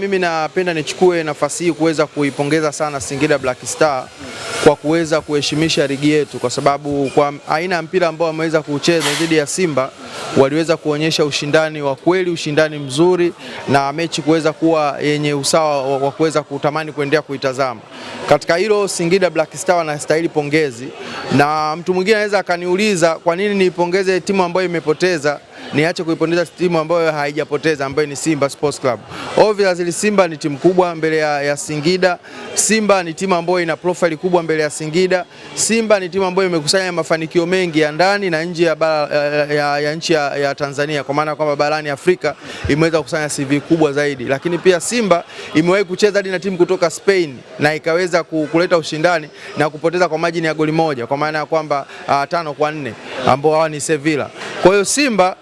mimi napenda nichukue nafasi hii kuweza kuipongeza sana Singida Black Star kwa kuweza kuheshimisha ligi yetu, kwa sababu kwa aina ya mpira ambao wameweza kucheza dhidi ya Simba waliweza kuonyesha ushindani wa kweli, ushindani mzuri, na mechi kuweza kuwa yenye usawa wa kuweza kutamani kuendelea kuitazama. Katika hilo Singida Black Star wanastahili pongezi, na mtu mwingine anaweza akaniuliza kwa nini niipongeze timu ambayo imepoteza niache kuipongeza timu ambayo haijapoteza, ambayo ni Simba Sports Club. Obviously Simba ni timu kubwa mbele ya Singida. Simba ni timu ambayo ina profile kubwa mbele ya Singida. Simba ni timu ambayo imekusanya mafanikio mengi ya ndani na nje ya nchi ya Tanzania, kwa maana kwamba barani Afrika imeweza kukusanya CV kubwa zaidi. Lakini pia Simba imewahi kucheza hadi na timu kutoka Spain na ikaweza kuleta ushindani na kupoteza kwa margin ya goli moja, kwa maana ya kwamba 5-4 ambao hawa ni Sevilla. Kwa hiyo Simba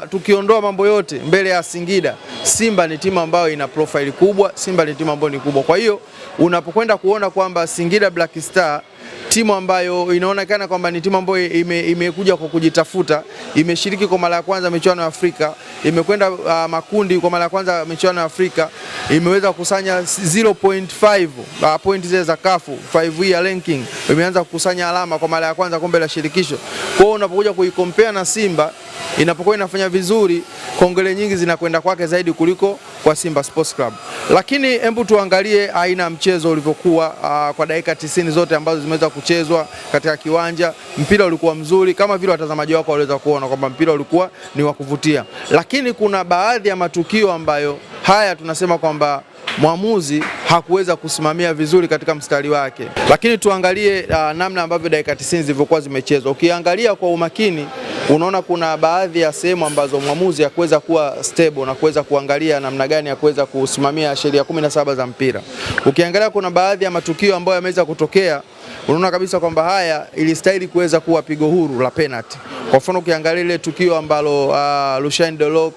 tukiondoa mambo yote mbele ya Singida, Simba ni timu ambayo ina profile kubwa, Simba ni timu ambayo ni kubwa. Kwa hiyo unapokwenda kuona kwamba Singida Black Star timu ambayo inaonekana kwamba ni timu ambayo imekuja kwa kujitafuta, imeshiriki kwa mara ya kwanza michuano ya Afrika, imekwenda makundi kwa mara ya kwanza michuano ya Afrika, imeweza kukusanya 0.5 point zile za CAF 5 year ranking, imeanza kukusanya alama kwa mara ya kwanza kombe la shirikisho. Kwa hiyo unapokuja kuikompea na Simba, inapokuwa inafanya vizuri, kongole nyingi zinakwenda kwake zaidi kuliko kwa Simba Sports Club. Lakini hebu tuangalie aina ya mchezo ulivyokuwa kwa dakika 90 zote ambazo zimeweza kuchezwa katika kiwanja. Mpira ulikuwa mzuri kama vile watazamaji wako waliweza kuona kwamba mpira ulikuwa ni wa kuvutia. Lakini kuna baadhi ya matukio ambayo haya tunasema kwamba mwamuzi hakuweza kusimamia vizuri katika mstari wake. Lakini tuangalie namna ambavyo dakika 90 zilivyokuwa zimechezwa. Ukiangalia kwa umakini unaona kuna baadhi ya sehemu ambazo mwamuzi hakuweza kuwa stable na kuweza kuangalia namna gani ya kuweza kusimamia sheria 17 za mpira. Ukiangalia kuna baadhi ya matukio ambayo yameweza kutokea, unaona kabisa kwamba haya ilistahili kuweza kuwa pigo huru la penalty. Kwa mfano ukiangalia ile tukio ambalo Lucien Delok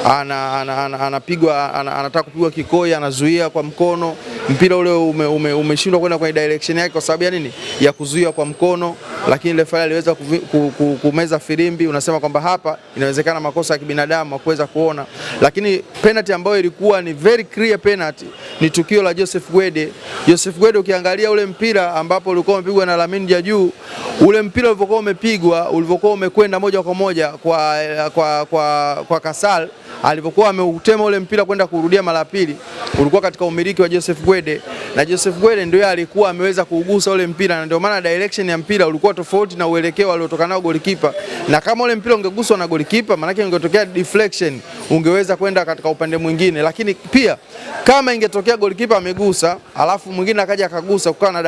anataka kupigwa kikoi, anazuia kwa mkono, mpira ule umeshindwa kwenda kwenye direction yake kwa sababu ya nini? Ya kuzuia kwa mkono, lakini refa aliweza kumeza filimbi. Unasema kwamba hapa inawezekana makosa ya kibinadamu kuweza kuona, lakini penalty ambayo ilikuwa ni very clear penalty ni tukio la Joseph Gwede. Joseph Gwede ukiangalia ule mpira ambapo ulikuwa umepigwa na Lamine Jaju, ule mpira ulivyokuwa umepigwa, ulivyokuwa umekwenda moja kwa moja kwa Kasal, alipokuwa ameutema ule mpira kwenda kurudia mara pili, ulikuwa katika umiliki wa Joseph Gwede, na Joseph Gwede ndio alikuwa ameweza kuugusa ule mpira, na ndio maana direction ya mpira ulikuwa tofauti na uelekeo aliotoka nao golikipa. Na kama ule mpira ungeguswa na golikipa, maana yake ungetokea deflection, ungeweza kwenda katika upande mwingine. Lakini pia kama ingetokea golikipa amegusa alafu mwingine akaja akagusa, kukawa na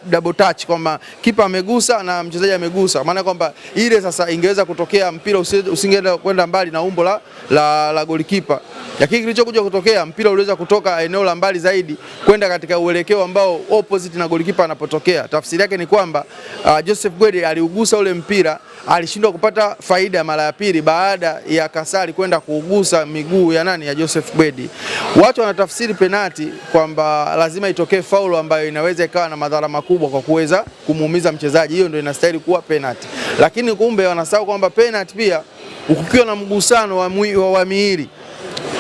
double touch kwamba kipa amegusa na mchezaji amegusa, maana kwamba ile sasa ingeweza kutokea mpira usingeenda kwenda mbali na umbo la golikipa. Lakini kilichokuja kutokea, mpira uliweza kutoka eneo la mbali zaidi kwenda katika uelekeo ambao opposite na golikipa anapotokea. Tafsiri yake ni kwamba Joseph Gwede aliugusa ule mpira, alishindwa kupata faida mara ya pili baada ya Kasari kwenda kuugusa miguu ya Joseph Gwede. Watu wanatafsiri penalty kwamba lazima itokee faulu ambayo inaweza ikawa na madhara makubwa kwa kuweza kumuumiza mchezaji, hiyo ndio inastahili kuwa penalty. Lakini kumbe wanasahau kwamba penalty pia ukiwa na mgusano wa miili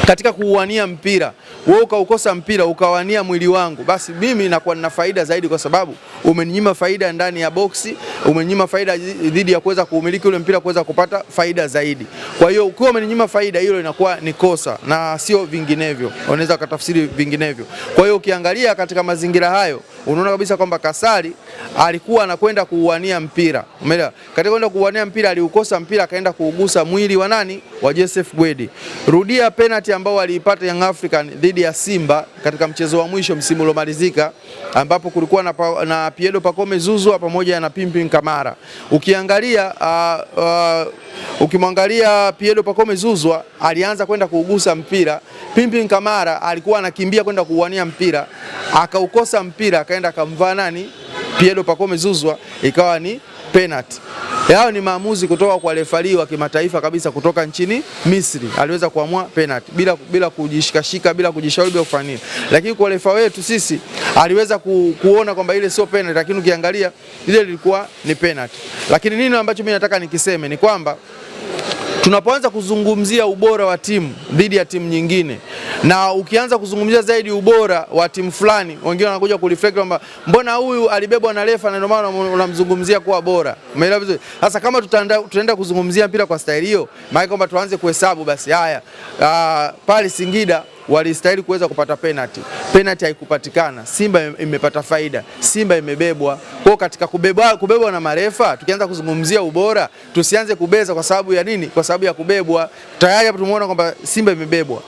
katika kuuania mpira, wewe ukaukosa mpira ukawania mwili wangu, basi mimi nakuwa nina faida zaidi, kwa sababu umeninyima faida ndani ya boksi, umeninyima faida dhidi ya kuweza kuumiliki ule mpira, kuweza kupata faida zaidi. Kwa hiyo ukiwa umeninyima faida, hilo inakuwa ni kosa na sio vinginevyo, unaweza kutafsiri vinginevyo. Kwa hiyo ukiangalia katika mazingira hayo, unaona kabisa kwamba Kasari alikuwa anakwenda kuuania mpira. Umeelewa? Katika kwenda kuuania mpira aliukosa mpira, akaenda kuugusa mwili wa nani? Wa Joseph Gwede. Rudia penalty ambao aliipata Young African dhidi ya Simba katika mchezo wa mwisho msimu uliomalizika, ambapo kulikuwa na Pierre Pacome Zouzoua pamoja na Pimpin Kamara. Ukimwangalia Pierre Pacome Zouzoua alianza kwenda kuugusa mpira, Pimpin Kamara alikuwa anakimbia kwenda kuuania mpira, akaukosa mpira, akaenda akamvaa nani? Pierre Pacome Zouzoua, ikawa ni penalty. Yao ni maamuzi kutoka kwa refari wa kimataifa kabisa kutoka nchini Misri. Aliweza kuamua penalty bila kujishikashika, bila kujishauri, bila kufanya nini. Lakini kwa refa wetu sisi aliweza kuona kwamba ile sio penalty, lakini ukiangalia ile ilikuwa ni penalty. Lakini nini ambacho mimi nataka nikiseme ni kwamba tunapoanza kuzungumzia ubora wa timu dhidi ya timu nyingine, na ukianza kuzungumzia zaidi ubora wa timu fulani, wengine wanakuja kureflect kwamba mbona huyu alibebwa na refa na ndio maana unamzungumzia kuwa bora. Umeelewa vizuri? Sasa kama tutaenda kuzungumzia mpira kwa staili hiyo, maana kwamba tuanze kuhesabu basi haya, pale Singida walistahili kuweza kupata penalty. Penalty haikupatikana. Simba imepata faida. Simba imebebwa. Kwa katika kubebwa na marefa, tukianza kuzungumzia ubora, tusianze kubeza kwa sababu ya nini? Kwa sababu ya kubebwa. Tayari hapo tumeona kwamba Simba imebebwa.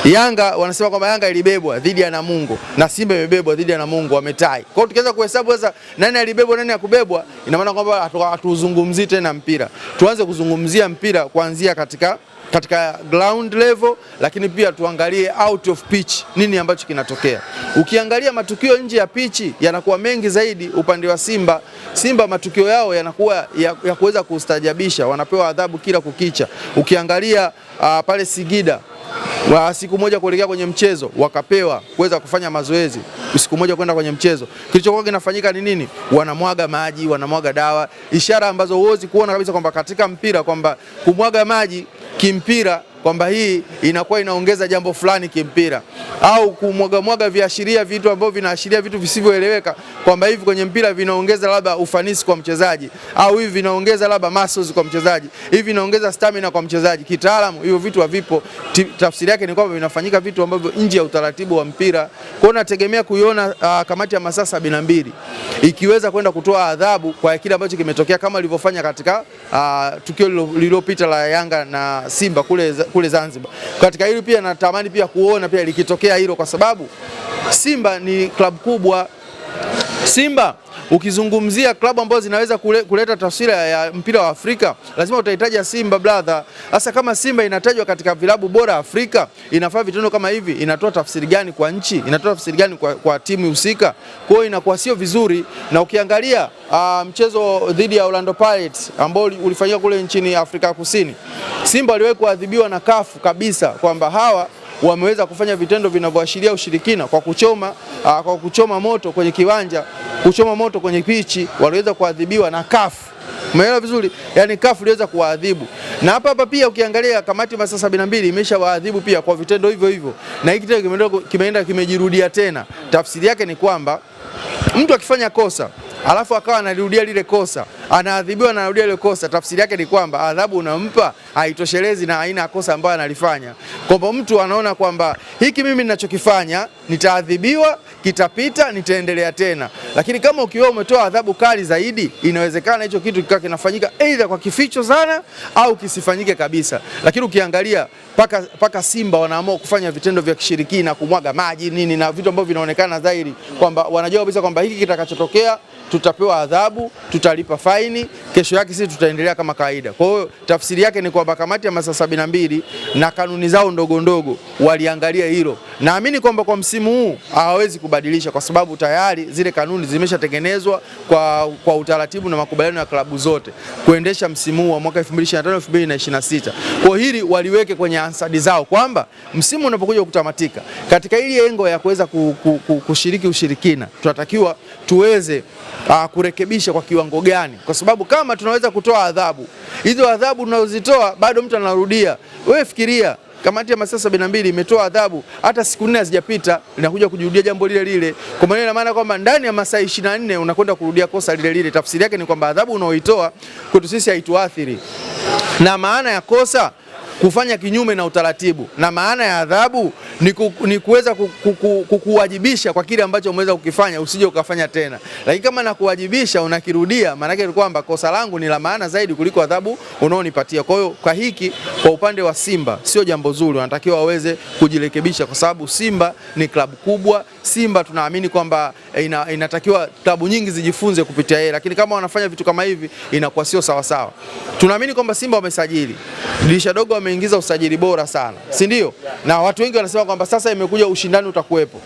Yanga wanasema kwamba Yanga ilibebwa dhidi ya Namungo na Simba imebebwa dhidi ya Namungo, wametai. Kwa hiyo tukianza kuhesabu sasa nani alibebwa nani hakubebwa, ina maana kwamba hatuzungumzii tena mpira. Tuanze kuzungumzia mpira kuanzia katika ground level, lakini pia tuangalie out of pitch nini ambacho kinatokea. Ukiangalia matukio nje ya pichi yanakuwa mengi zaidi upande wa Simba. Simba matukio yao yanakuwa ya kuweza kustajabisha, wanapewa adhabu kila kukicha. Ukiangalia pale Singida siku moja kuelekea kwenye mchezo wakapewa kuweza kufanya mazoezi, siku moja kwenda kwenye mchezo. Kilichokuwa kinafanyika ni nini? Wanamwaga maji, wanamwaga dawa, ishara ambazo huwezi kuona kabisa kwamba katika mpira kwamba kumwaga maji kimpira kwamba hii inakuwa inaongeza jambo fulani kimpira, au kumwaga viashiria vitu ambavyo vinaashiria vitu visivyoeleweka kwamba hivi kwenye mpira vinaongeza labda ufanisi kwa mchezaji, au hivi vinaongeza labda muscles kwa mchezaji, hivi vinaongeza stamina kwa mchezaji. Kitaalamu hivyo vitu havipo. Tafsiri yake ni kwamba vinafanyika vitu ambavyo nje ya utaratibu wa mpira. Kwa hiyo nategemea kuiona kamati ya masaa 72 ikiweza kwenda kutoa adhabu kwa kile ambacho kimetokea kama ilivyofanya katika tukio lililopita la Yanga na Simba kule Zanzibar. Katika hili pia natamani pia kuona pia likitokea hilo, kwa sababu Simba ni klabu kubwa. Simba ukizungumzia klabu ambazo zinaweza kuleta taswira ya mpira wa Afrika, lazima utahitaji Simba brother. Sasa kama Simba inatajwa katika vilabu bora Afrika, inafaa vitendo kama hivi, inatoa tafsiri gani kwa nchi? Inatoa tafsiri gani kwa timu husika? Kwa hiyo inakuwa sio vizuri. Na ukiangalia mchezo dhidi ya Orlando Pirates ambao ulifanyika kule nchini Afrika Kusini, Simba waliwahi kuadhibiwa na CAF kabisa kwamba hawa wameweza kufanya vitendo vinavyoashiria ushirikina kwa kuchoma moto kwenye kiwanja, kuchoma moto kwenye pichi, waliweza kuadhibiwa na CAF. Umeelewa vizuri? Yaani CAF iliweza kuadhibu. Na hapa pia ukiangalia kamati masaa 72 imeshawaadhibu pia kwa vitendo hivyo hivyo. Na hiki kitendo kimejirudia tena. Tafsiri yake ni kwamba mtu akifanya kosa alafu akawa anarudia lile kosa, anaadhibiwa na anarudia lile kosa, tafsiri yake ni kwamba adhabu unampa haitoshelezi na aina ya kosa ambayo analifanya. Kwamba mtu anaona kwamba hiki mimi ninachokifanya nitaadhibiwa, kitapita, nitaendelea tena. Lakini kama ukiwa umetoa adhabu kali zaidi, inawezekana hicho kitu kikawa kinafanyika aidha kwa kificho sana au kisifanyike kabisa. Lakini ukiangalia paka Simba wanaamua kufanya vitendo vya kishirikina, kumwaga maji nini na vitu ambavyo vinaonekana dhahiri kwamba wanajua kabisa kwamba hiki kitakachotokea tutapewa adhabu, tutalipa faini, kesho yake sisi tutaendelea kama kawaida. Kwa hiyo tafsiri yake ni kwamba kamati ya masaa 72 na kanuni zao ndogo ndogo waliangalia hilo. Naamini kwamba kwa msimu huu hawawezi kubadilisha, kwa sababu tayari zile kanuni zimeshatengenezwa kwa utaratibu na makubaliano ya klabu zote kuendesha msimu huu wa mwaka 2025-2026. Kwa hili waliweke kwenye ansadi zao kwamba msimu unapokuja kutamatika, katika ile lengo ya kuweza kushiriki ushirikina, tunatakiwa tuweze kurekebisha kwa kiwango gani, kwa sababu kama tunaweza kutoa adhabu, hizo adhabu tunazozitoa bado mtu anarudia. Wewe fikiria, kamati ya masaa 72 imetoa adhabu, hata siku 4 hazijapita inakuja kujirudia jambo lile lile. Kwa maana ina maana kwamba ndani ya masaa 24 unakwenda kurudia kosa lile lile. Tafsiri yake ni kwamba adhabu unaoitoa kwetu sisi haituathiri, na maana ya kosa kufanya kinyume na utaratibu, na maana ya adhabu ni kuweza kukuwajibisha kwa kile ambacho umeweza kukifanya, usije ukafanya tena. Lakini kama nakuwajibisha unakirudia, maana yake ni kwamba kosa langu ni la maana zaidi kuliko adhabu unaonipatia. Kwa hiyo kwa hiki, kwa upande wa Simba sio jambo zuri, wanatakiwa waweze kujirekebisha, kwa sababu Simba ni klabu kubwa. Simba tunaamini kwamba inatakiwa klabu nyingi zijifunze kupitia yeye, lakini kama wanafanya vitu kama hivi inakuwa sio sawa sawa. Tunaamini kwamba Simba wamesajili, dirisha dogo wameingiza usajili bora sana, si ndio? Na watu wengi wanasema kwamba sasa imekuja ushindani utakuwepo.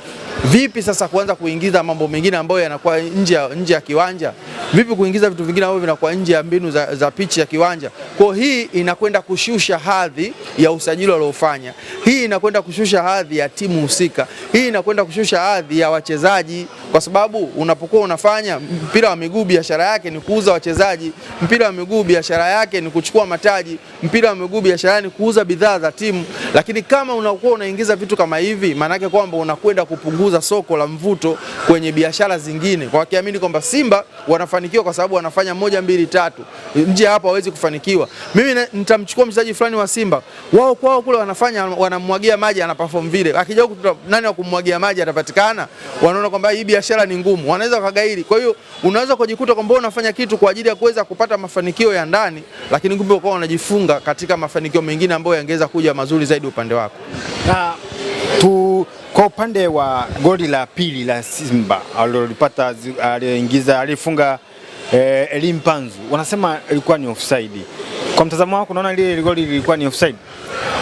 Vipi sasa kuanza kuingiza mambo mengine ambayo yanakuwa nje ya kiwanja? Vipi kuingiza vitu vingine ambavyo vinakuwa nje ya mbinu za pitch ya kiwanja? Kwa hii inakwenda kushusha hadhi ya usajili waliofanya. Hii inakwenda kushusha hadhi ya timu husika. Hii inakwenda kushusha hadhi ya wachezaji, kwa sababu unapokuwa unafanya mpira wa miguu biashara yake ni kuuza wachezaji, mpira wa miguu biashara yake ni kuchukua mataji, mpira wa miguu biashara ni kuuza bidhaa za timu. Lakini kama unakuwa unaingiza vitu kama hivi, maana yake kwamba unakwenda kupunguza soko la mvuto kwenye biashara zingine, kwa kiamini kwamba Simba wanafanikiwa kwa sababu wanafanya 1 2 3, nje hapo hawezi kufanikiwa. Mimi nitamchukua mchezaji fulani wa Simba, wao kwao kule wanamwagia maji, ana perform vile, akija huku nani wa kumwagia maji atapatikana? Wanaona kwamba hii biashara ni ngumu, wanaweza kagairi. Kwa hiyo unaweza kujikuta kwamba unafanya kitu kwa ajili ya kuweza kupata mafanikio ya ndani, lakini kumbe uko unajifunga katika mafanikio mengine ambayo yangeweza kuja mazuri zaidi upande wako. Kwa upande wa goli la pili la Simba alilopata, alifunga Elie Mpanzu, wanasema ilikuwa ni offside. Kwa mtazamo wako unaona ile goli ilikuwa ni offside?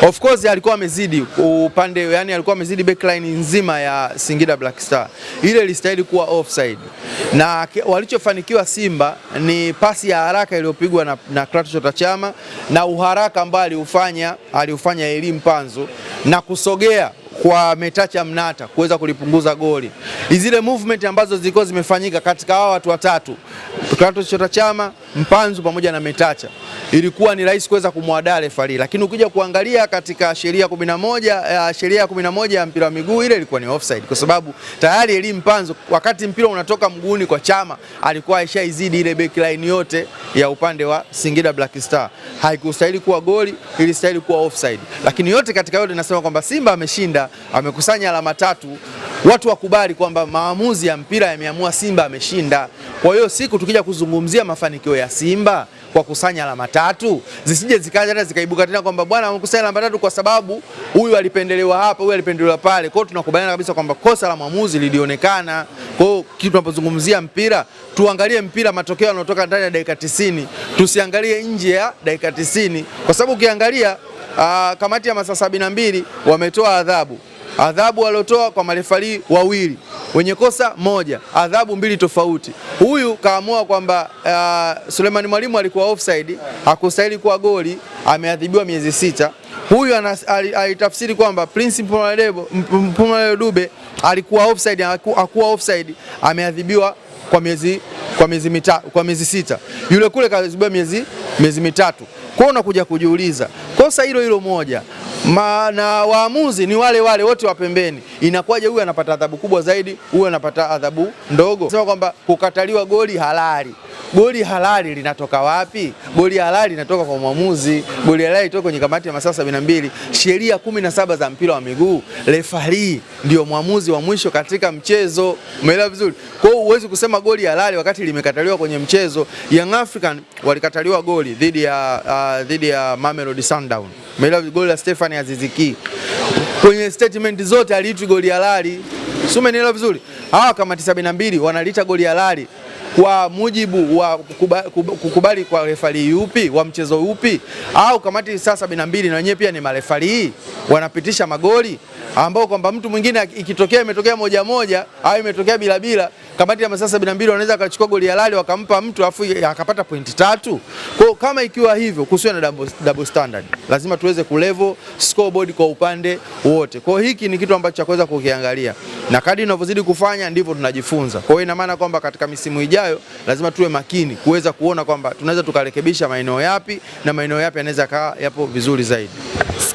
Of course alikuwa amezidi upande, yani alikuwa amezidi backline nzima ya Singida Black Star. Ile ilistahili kuwa offside. Na walichofanikiwa Simba ni pasi ya haraka iliyopigwa na Clatous Chota Chama na uharaka ambao aliufanya Elie Mpanzu na kusogea kwa Metacha Mnata kuweza kulipunguza goli. Zile movement ambazo zilikuwa zimefanyika katika hao watu watatu, Clatous Chota Chama, Mpanzu pamoja na Metacha, ilikuwa ni rahisi kuweza kumwadaa refari. Lakini ukija kuangalia katika sheria 11 ya mpira wa miguu, ile ilikuwa ni offside, kwa sababu tayari Elie Mpanzu wakati mpira unatoka mguuni kwa Chama alikuwa aishaizidi ile backline yote ya upande wa Singida Black Star. Haikustahili kuwa goli, ilistahili kuwa offside. Lakini yote katika yote nasema kwamba Simba ameshinda, amekusanya alama 3. Watu wakubali kwamba maamuzi ya mpira yameamua Simba ameshinda. Kwa hiyo siku tukija kuzungumzia mafanikio ya Simba kwa kusanya alama 3, zisije zikaja hata zikaibuka tena kwamba bwana amekusanya alama 3 kwa sababu huyu alipendelewa hapa, huyu alipendelewa pale. Kwa hiyo tunakubaliana kabisa kwamba kosa la maamuzi lilionekana. Kwa hiyo kitu tunapozungumzia mpira, tuangalie mpira, matokeo yanayotoka ndani ya dakika 90, tusiangalie nje ya dakika 90, kwa sababu ukiangalia kamati ya masaa 72 wametoa adhabu waliotoa kwa marefari wawili wenye kosa moja, adhabu 2 tofauti. Huyu kaamua kwamba Suleiman Mwalimu alikuwa offside, hakustahili kuwa goli, ameadhibiwa miezi 6. Huyu alitafsiri kwamba Prince Mpumelelo Dube alikuwa offside, hakuwa offside, ameadhibiwa kwa miezi 6. Yule kule kaadhibiwa miezi 3. Kwa unakuja kujiuliza, kosa hilo moja na waamuzi ni wale wote wa pembeni, inakuwaje huyu anapata adhabu kubwa zaidi, huyu anapata adhabu ndogo? Sema kwamba kukataliwa goli halali. Goli halali linatoka wapi? Goli halali linatoka kwa mwamuzi. Goli halali linatoka kwenye kamati ya masaa 72. Sheria 17 za mpira wa miguu, refari ndio mwamuzi wa mwisho katika mchezo. Umeelewa vizuri? Kwa hiyo huwezi kusema goli halali wakati limekataliwa kwenye mchezo. Young African walikataliwa goli dhidi ya Mamelodi Sundowns. Umeelewa? Goli la Stefan Aziz Ki. Kwenye statement zote aliitwa goli halali. Sio, umeelewa vizuri? Hawa kamati 72 wanaliita goli halali kwa mujibu wa kukubali kwa refari yupi wa mchezo upi? Au kamati saa 72 na wenyewe pia ni marefari wanapitisha magoli ambao kwamba mtu mwingine ikitokea imetokea moja au imetokea bila, kamati ya masaa 72 wanaweza akachukua goli halali wakampa mtu afu akapata pointi 3. Kwa kama ikiwa hivyo, kusiwe na double standard, lazima tuweze kulevel scoreboard kwa upande wote. Kwa hiki ni kitu ambacho cha kuweza kukiangalia, na kadri tunavyozidi kufanya ndivyo tunajifunza. Kwa hiyo ina maana kwamba katika misimu ijayo lazima tuwe makini kuweza kuona kwamba tunaweza tukarekebisha maeneo yapi na maeneo yapi yanaweza kaa yapo vizuri zaidi.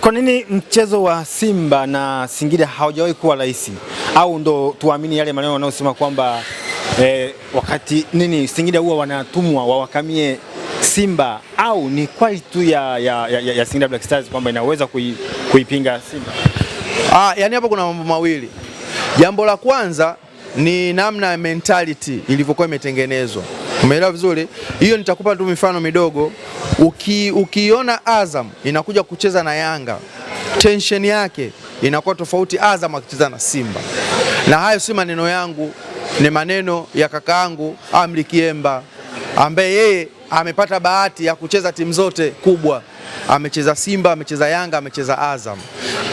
Kwa nini mchezo wa Simba na Singida haujawahi kuwa rahisi? Au ndo tuamini yale maneno wanaosema kwamba wakati Singida huwa wanatumwa wawakamie Simba, au ni quality tu ya Singida Black Stars kwamba inaweza kuipinga Simba? Yani hapo kuna mambo mawili. Jambo la kwanza ni namna mentality ilivyokuwa imetengenezwa. Umeelewa vizuri? Hiyo nitakupa tu mifano midogo. Ukiona Azam inakuja kucheza na Yanga, tension yake inakuwa tofauti Azam akicheza na Simba. Na hayo si maneno yangu, ni maneno ya kakaangu Amri Kiemba, ambaye yeye amepata bahati ya kucheza timu zote kubwa. Amecheza Simba, amecheza Yanga, amecheza Azam.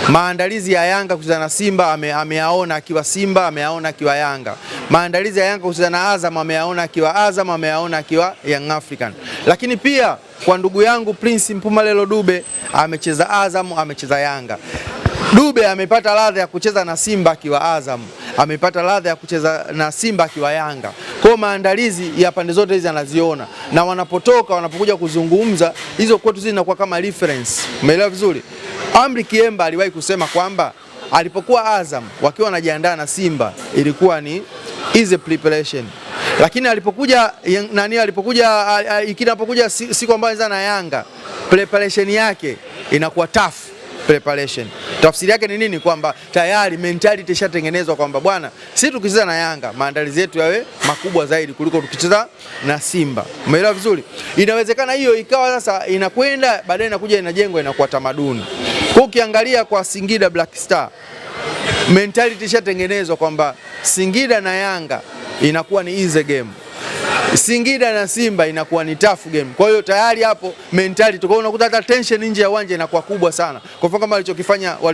Maandalizi ya Yanga kucheza na Simba ameyaona akiwa Simba, ameyaona akiwa Yanga. Maandalizi ya Yanga kucheza na Azam ameyaona akiwa Azam, ameyaona akiwa Young African. Lakini pia kwa ndugu yangu Prince Mpumalelo Dube, amecheza Azam, amecheza Yanga. Dube amepata ladha ya kucheza na Simba akiwa Azam, amepata ladha ya kucheza na Simba akiwa Yanga. Kwa maandalizi ya pande zote hizi anaziona, na wanapokuja kuzungumza hizo kwetu zinakuwa kama reference. Umeelewa vizuri? Amri Kiemba aliwahi kusema kwamba alipokuwa Azam wakiwa wanajiandaa na Simba ilikuwa ni easy preparation, lakini alipokuja siku ambayo na Yanga preparation yake inakuwa tough preparation. Tafsiri yake ni nini? Kwamba tayari mentality ishatengenezwa kwamba bwana, sisi tukicheza na Yanga maandalizi yetu yawe makubwa zaidi kuliko tukicheza na Simba. Umeelewa vizuri? Inawezekana hiyo ikawa sasa inakwenda baadaye inakuja inajengwa inakuwa tamaduni. Kwa ukiangalia kwa Singida Black Star mentality ishatengenezwa kwamba Singida na Yanga inakuwa ni easy game, Singida na Simba inakuwa ni tough game. Kwa hiyo tayari hapo mentality, kwa unakuta hata tension nje ya uwanja inakuwa kubwa sana. Kwa mfano kama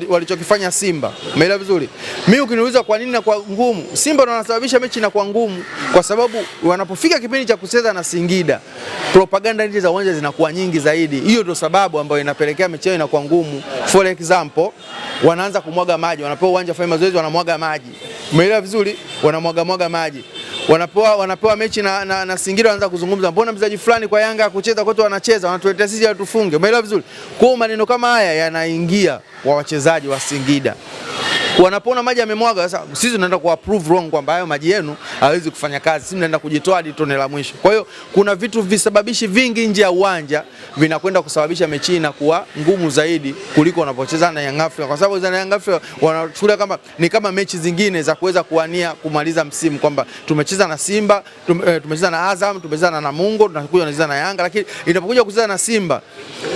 walichokifanya Simba. Umeelewa vizuri? Mimi ukiniuliza kwa nini inakuwa ngumu, Simba ndio wanasababisha mechi inakuwa ngumu kwa sababu wanapofika kipindi cha kucheza na Singida, propaganda nje za uwanja zinakuwa nyingi zaidi. Hiyo ndio sababu ambayo inapelekea mechi inakuwa ngumu. For example, wanaanza kumwaga maji, wanapewa uwanja fanya mazoezi wanamwaga maji. Umeelewa vizuri? Wanamwaga maji. Wanapewa mechi na Singida wanaanza kuzungumza, mbona mchezaji fulani kwa Yanga kucheza kwetu anacheza, wanatuletea sisi tufunge. Umeelewa vizuri? Kwa maneno kama haya yanaingia wa wachezaji wa Singida. Wanapoona maji yamemwaga, sasa sisi tunaenda ku approve wrong kwamba hayo maji yenu hawezi kufanya kazi, sisi tunaenda kujitoa hadi tone la mwisho. Kwa hiyo kuna vitu visababishi vingi nje ya uwanja vinakwenda kusababisha mechi inakuwa ngumu zaidi kuliko wanapocheza na Young Africa, kwa sababu Young Africa wanachukulia kama ni kama mechi zingine za kuweza kuania kumaliza msimu, kwamba tumecheza na Simba, tumecheza na Azam, tumecheza na Namungo, tunakuja tunacheza na Yanga. Lakini inapokuja kucheza na Simba,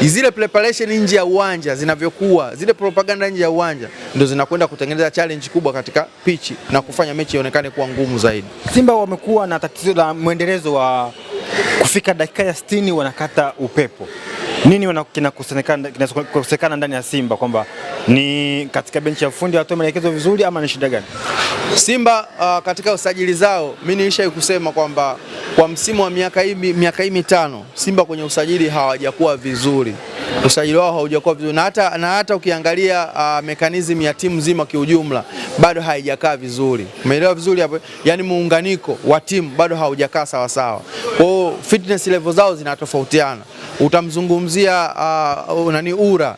zile preparation nje ya uwanja zinavyokuwa, zile propaganda nje ya uwanja ndio zinakwenda kutengeneza challenge kubwa katika pichi na kufanya mechi ionekane kuwa ngumu zaidi. Simba wamekuwa na tatizo la mwendelezo kufika dakika ya 60 wanakata upepo. Nini kinakosekana ndani ya Simba, kwamba ni katika benchi ya ufundi watoe maelekezo vizuri ama ni shida gani? Simba katika usajili zao, mimi nilishawahi kusema kwamba kwa msimu wa miaka hii mitano Simba kwenye usajili hawajakuwa vizuri. Usajili wao haujakuwa vizuri, na hata ukiangalia mekanizmu ya timu nzima kiujumla bado haijakaa vizuri. Umeelewa vizuri hapo? Yaani muunganiko wa timu bado haujakaa sawa sawa. Kwa hiyo fitness level zao zinatofautiana. Utamzungumzia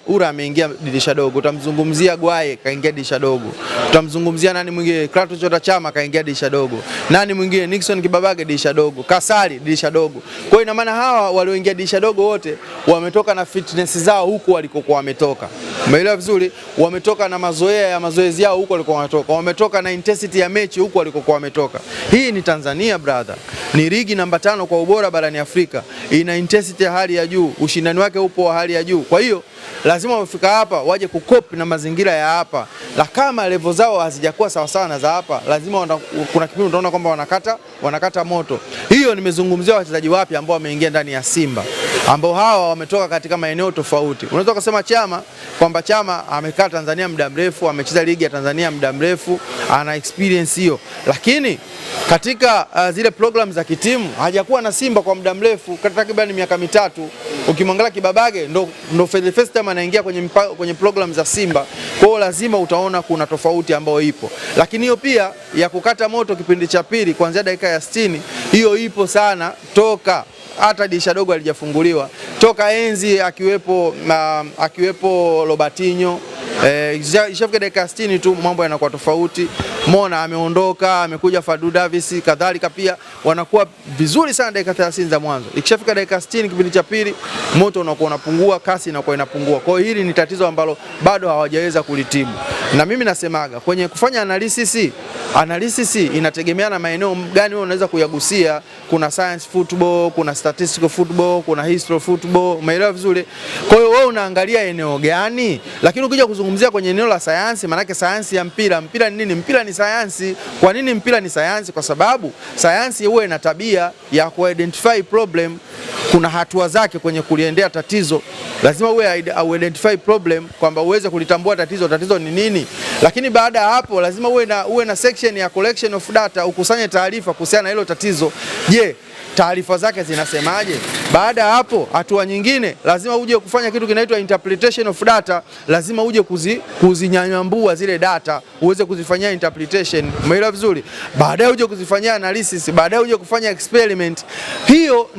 Ura ameingia dirisha dogo, utamzungumzia Gwaye kaingia dirisha dogo, utamzungumzia nani mwingine, Kratos Chota Chama kaingia dirisha dogo, nani mwingine, Nixon Kibabage dirisha dogo, Kasari dirisha dogo. Kwa hiyo ina maana hawa walioingia dirisha dogo wote wametoka na fitness zao huko walikokuwa wametoka. Umeelewa vizuri? Wametoka na mazoezi yao huko walikokuwa wametoka, wametoka na intensity ya mechi huko walikokuwa wametoka. Hii ni Tanzania brother, ni ligi namba 5 kwa ubora barani Afrika, ina intensity ya hali ya juu, ushindani wake upo wa hali ya juu. Kwa hiyo lazima wafika hapa waje kukopi na mazingira ya hapa, na kama level zao hazijakuwa sawa sawa na za hapa, lazima kuna kipindi unaona kwamba wanakata moto. Hiyo nimezungumzia wachezaji wapya ambao wameingia ndani ya Simba, ambao hawa wametoka katika maeneo tofauti. Unaweza kusema Chama amekaa Tanzania muda mrefu, amecheza ligi ya Tanzania muda mrefu, ana experience hiyo, lakini katika zile program za kitimu hajakuwa na Simba kwa muda mrefu, takriban miaka 3. Ukimwangalia Kibabage ndo first time anaingia kwenye program za Simba. Kwa hiyo lazima utaona kuna tofauti ambayo ipo, lakini hiyo pia ya kukata moto kipindi cha pili kuanzia dakika ya 60, hiyo ipo sana toka hata dirisha dogo halijafunguliwa, toka enzi akiwepo Robertinho. Ishafika dakika 60 tu mambo yanakuwa tofauti. Mona ameondoka, amekuja Fadu Davis, kadhalika pia wanakuwa vizuri sana dakika 30 za mwanzo. Ikishafika dakika 60 kipindi cha pili, moto unakuwa unapungua, kasi inakuwa inapungua. Kwa hiyo hili ni tatizo ambalo bado hawajaweza kulitibu. Na mimi nasemaga kwenye kufanya analysis inategemea na maeneo gani wewe unaweza kuyagusia. Kuna science football, kuna statistical football, kuna history football. Umeelewa vizuri? Kwa hiyo wewe unaangalia eneo gani? Lakini ukija kuzungumzia kwenye eneo la sayansi, maana sayansi ya mpira ni nini? Mpira ni sayansi. Kwa nini mpira ni sayansi? Kwa sababu sayansi huwa ina tabia ya kuidentify problem. kuna hatua zake kwenye kuliendea tatizo. Lazima uwe identify problem, kwamba uweze kulitambua tatizo ni nini. Lakini baada ya hapo lazima uwe na section ya collection of data, ukusanye taarifa kuhusiana na hilo tatizo. Je, taarifa zake zinasemaje? Baada ya hapo, hatua nyingine, lazima uje kufanya kitu kinaitwa interpretation of data. Lazima uje kuzinyanyambua zile data, uweze kuzifanyia interpretation. Umeelewa vizuri? Baadaye uje kuzifanyia analysis, baadaye uje kufanya experiment. Hiyo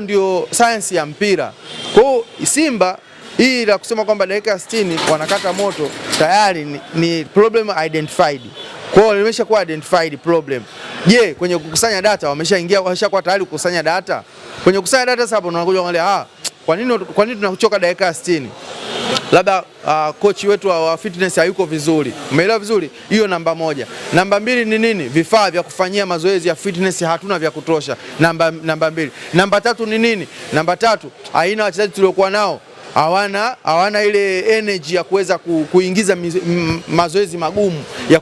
ndio science ya mpira. Kwa hiyo Simba hii la kusema kwamba dakika 60 wanakata moto tayari ni problem identified. Kwa hiyo limeshakuwa identified problem. Je, kwenye kukusanya data wameshakuwa tayari kukusanya data? Kwenye kukusanya data sasa unakuja kuangalia kwa nini tunachoka dakika 60? Labda coach wetu wa fitness hayuko vizuri. Umeelewa vizuri? Hiyo namba moja. Namba mbili ni nini? Vifaa vya kufanyia mazoezi ya fitness hatuna vya kutosha. Namba mbili. Namba tatu ni nini? Namba tatu, aina wachezaji tuliokuwa nao hawana ile energy ya kuweza kuingiza mazoezi magumu ya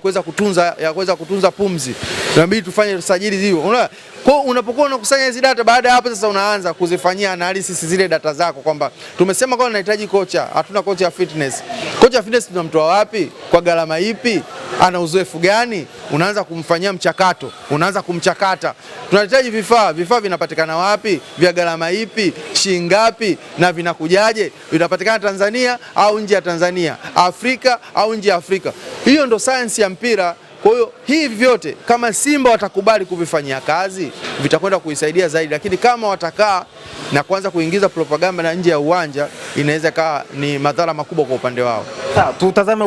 kuweza kutunza pumzi. Inabidi tufanye usajili hiyo. Unaona? Kwa unapokuwa unakusanya hizo data, baada ya hapo sasa unaanza kuzifanyia analysis zile data zako, kwamba tumesema kwa tunahitaji kocha, hatuna kocha ya fitness. Kocha ya fitness tunamtoa wapi? Kwa gharama ipi? Ana uzoefu gani? Unaanza kumfanyia mchakato, unaanza kumchakata. Tunahitaji vifaa vinapatikana wapi? Vya gharama ipi? Shilingi ngapi? Na vinakujaje? Vinapatikana Tanzania au nje ya Tanzania? Afrika au nje ya Afrika? Hiyo ndo science ya mpira. Kwa hiyo hivi vyote kama Simba watakubali kuvifanyia kazi, vitakwenda kuisaidia zaidi, lakini kama watakaa na kuanza kuingiza propaganda na nje ya uwanja, inaweza kaa ni madhara makubwa kwa upande wao. Tutazame